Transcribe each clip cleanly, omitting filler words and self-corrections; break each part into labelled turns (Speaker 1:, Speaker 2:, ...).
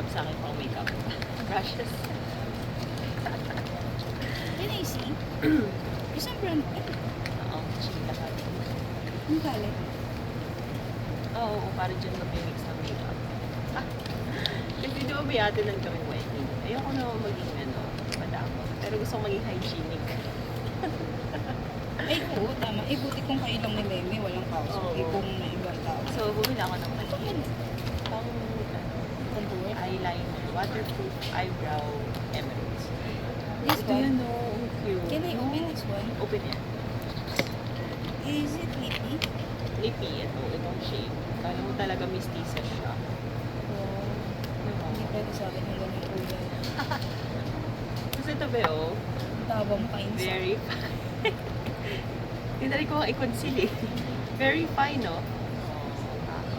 Speaker 1: develop sa akin pang makeup. Brushes.
Speaker 2: Can I see? Isang brand.
Speaker 1: Oo, chika ka.
Speaker 2: Ang galing.
Speaker 1: Oo, para dyan mag-mix ng makeup. Kasi di ba biyate lang kami wedding. Ayoko na maging madamo. Pero gusto ko maging hygienic.
Speaker 2: Ay, oo, tama. Eh, buti kung kailang ni Meme, walang kaso.
Speaker 1: Oo.
Speaker 2: Eh, kung na ibang tao.
Speaker 1: So, bumili ako ng maliit. Pang
Speaker 2: Contour.
Speaker 1: eyeliner, waterproof eyebrow emeralds.
Speaker 2: This
Speaker 1: Ito
Speaker 2: one?
Speaker 1: yan, no? Cute.
Speaker 2: Can I open this one?
Speaker 1: Open yan.
Speaker 2: Is it lippy?
Speaker 1: Lippy, itong shade. Kala mo talaga mistisa siya.
Speaker 2: Oo. Hindi pwede sa akin yung ganyan kulay.
Speaker 1: Kasi ito, Beo,
Speaker 2: Tawa mo kain sa.
Speaker 1: very fine. Tinari ko nga i-conceal eh. Very fine, no?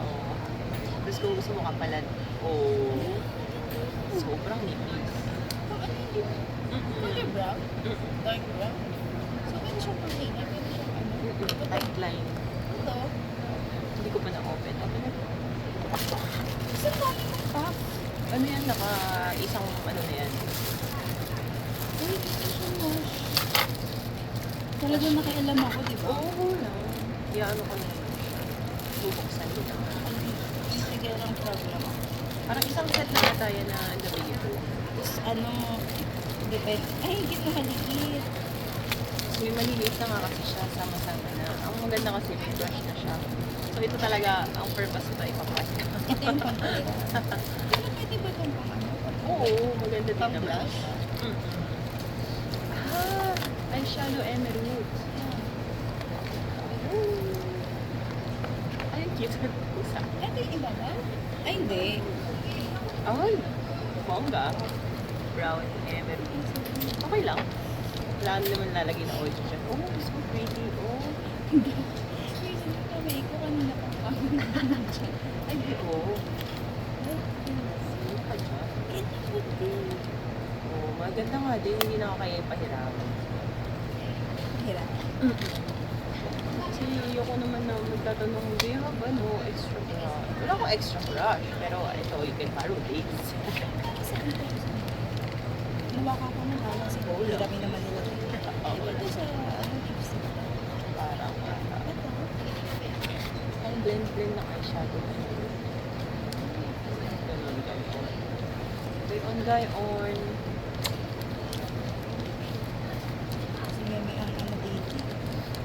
Speaker 1: Oo. Tapos kung gusto mo kapalan, sobrang nipis.
Speaker 2: Color brown? Dark brown? So, pwede siyang pang-makeup? Pwede siyang ano?
Speaker 1: Tight line.
Speaker 2: Ito?
Speaker 1: Hindi ko pa na-open. Open na to.
Speaker 2: Isang dami ng pack.
Speaker 1: Ano yan? Isang ano na yan.
Speaker 2: Uy, ito siya wash. Talagang nakialam ako, di ba?
Speaker 1: Oo na. Ano ko na. Bubuksan ko na.
Speaker 2: Isigil ang problem ako.
Speaker 1: Parang isang set na ata yan na nabigyan ko.
Speaker 2: Tapos ano, depende. Ay, higit na maliit.
Speaker 1: So, may maliliit na nga kasi siya. Sama-sama na. Ang maganda kasi may brush na siya. So, ito talaga, ang purpose ito, ipapass ka.
Speaker 2: Ito yung pang-kulira. Pero pwede ba itong pang-ano?
Speaker 1: Oo, maganda din naman.
Speaker 2: Pang-blush?
Speaker 1: Eyeshadow emeralds. Ay, cute na pusa.
Speaker 2: Ito yung iba ba? Ay, hindi.
Speaker 1: Ay, bongga. Brown emeralds. Okay lang. Wala naman lalagay na oil siya. Oh, so pretty. Oh.
Speaker 2: Hindi. Wait, hindi ka may ko kanina pa pa.
Speaker 1: Ay, di, oh. Ano ka dyan?
Speaker 2: Ito puti.
Speaker 1: Oh, maganda nga din. Hindi na ako kaya ipahiram.
Speaker 2: Hirap.
Speaker 1: Kasi ayoko naman na magtatanong, do you have extra brush? Wala akong extra brush. Pero ito, you can borrow this.
Speaker 2: Nawaka ko na lang si Bo. Hirami naman nila. Ito sa tips.
Speaker 1: Parang,
Speaker 2: Ito.
Speaker 1: ang blend-blend ng eyeshadow. Ganun, ganun. Gayon.
Speaker 2: Si Meme ang ano dito.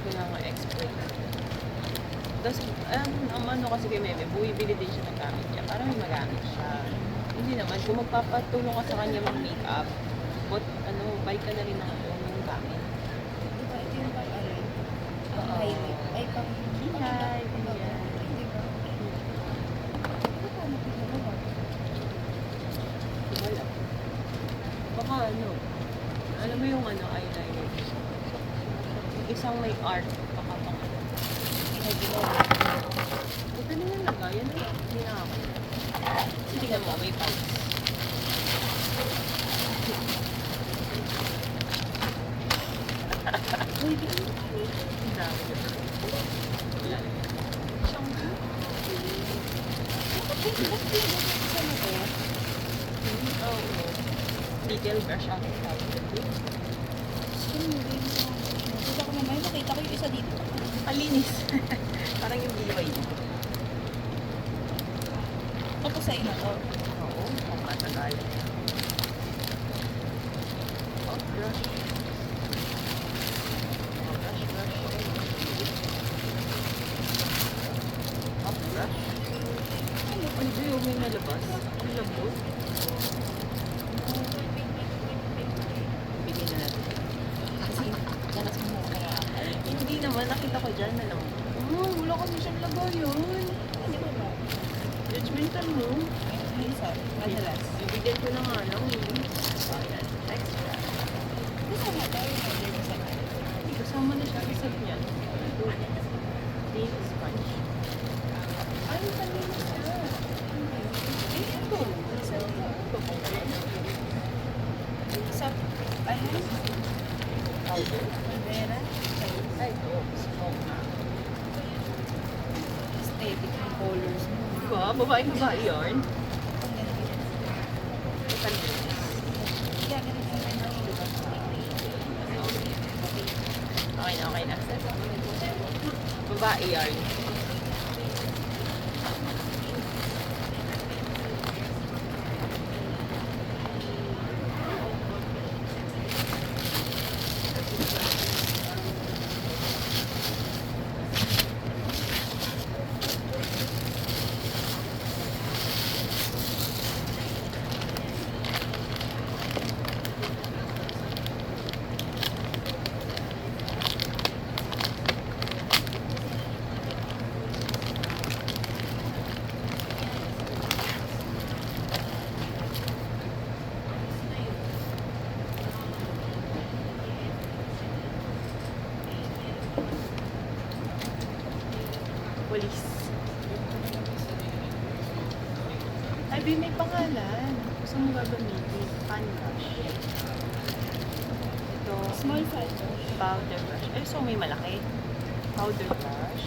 Speaker 1: Kaya nga expert. Tapos, ang ano kasi kay Meme, bumibili din siya ng gamit niya. Para may magamit siya. Hindi naman, kung magpapatulong ka sa kanya mag-makeup, balik ka na rin ng gamit.
Speaker 2: Diba, ito yung pang ano? Pang highlight. Ay, pang
Speaker 1: Hinay, ganyan.
Speaker 2: Diba? Ito pa, nakita ba?
Speaker 1: Wala. Baka alam mo yung eyeliner. Isang may art, baka pang ito na yung lagayan na hindi na ako. Tingnan mo, may pants.
Speaker 2: Uy, di ba?
Speaker 1: Ang dami na. Wala na yan. Siyang oo. Detail brush ako.
Speaker 2: Kita ko naman, makita ko yung isa dito.
Speaker 1: Malinis. Parang yung BYD.
Speaker 2: Tapos sa'yo na to.
Speaker 1: Oo, ang matagal. Oh, brush. Oh, brush. Oh, brush. Ay, di, huwag may nalabas. Ang lambot. Bigyan na natin.
Speaker 2: Kasi, lakas mo kaya.
Speaker 1: Hindi naman, nakita ko dyan na lang. Oh, wala kami siyang lagayan.
Speaker 2: Hindi ba ba?
Speaker 1: Judgmental mo.
Speaker 2: May isa, madalas.
Speaker 1: Bibigyan ko na nga lang. Ayan, extra.
Speaker 2: Gusto mo to, yung order mo sa akin.
Speaker 1: Kasama na siya sa niyan. Nail sponge.
Speaker 2: Ay, kanina siya. Eh, ito. Isa ito. Sa, ano?
Speaker 1: Powder.
Speaker 2: Rivera.
Speaker 1: Ay, ito. Smoke na.
Speaker 2: Aesthetic ng colors mo.
Speaker 1: Diba? Babae-babae yarn.
Speaker 2: Ang ganda.
Speaker 1: Convenience.
Speaker 2: Gagawin yung ano,
Speaker 1: Okay na, okay na. Babae yarn. Walis. Ay, Bi, may pangalan. Gusto mo gagamitin? Pan brush. Ito,
Speaker 2: small fiber.
Speaker 1: powder brush. Eh, so may malaki. Powder brush.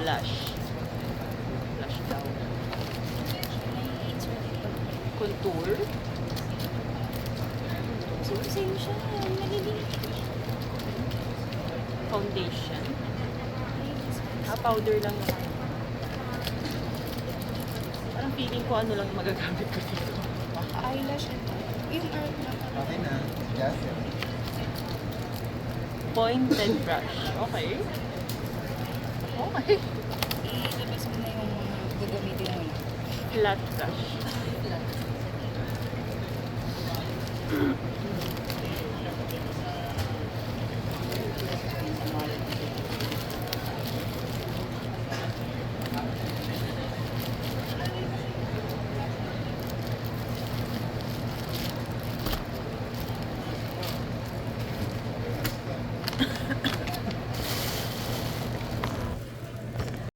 Speaker 1: Blush. Blush daw. Contour.
Speaker 2: So, same siya. Naliliit.
Speaker 1: Foundation. Powder lang naman. Parang feeling ko ano lang magagamit ko dito.
Speaker 2: Eyelash and yung art na
Speaker 3: Okay na. Yes.
Speaker 1: Pointed brush. Okay. Okay.
Speaker 2: ilabas mo na yung mga gagamitin mo na.
Speaker 1: Flat brush.